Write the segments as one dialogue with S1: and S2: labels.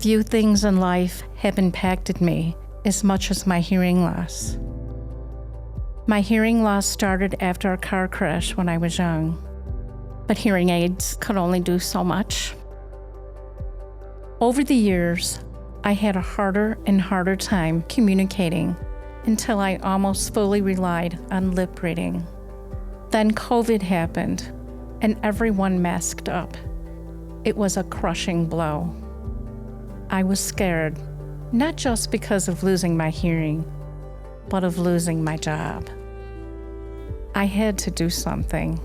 S1: Few things in life have impacted me as much as my hearing loss. My hearing loss started after a car crash when I was young, but hearing aids could only do so much. Over the years, I had a harder and harder time communicating until I almost fully relied on lip reading. Then COVID happened, and everyone masked up. It was a crushing blow. I was scared, not just because of losing my hearing, but of losing my job. I had to do something.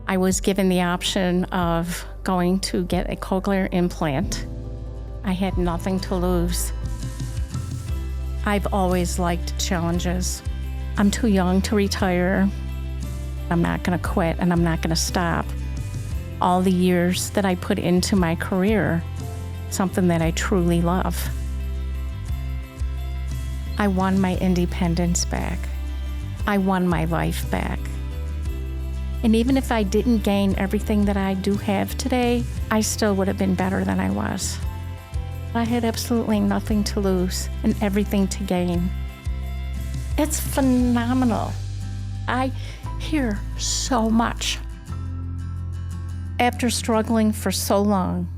S1: I was given the option of going to get a cochlear implant. I had nothing to lose. I've always liked challenges. I'm too young to retire. I'm not gonna quit and I'm not gonna stop. All the years that I put into my career, something that I truly love. I won my independence back. I won my life back. And even if I didn't gain everything that I do have today, I still would have been better than I was. I had absolutely nothing to lose and everything to gain. It's phenomenal. I hear so much. After struggling for so long,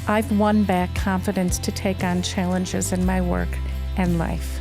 S1: I've won back confidence to take on challenges in my work and life.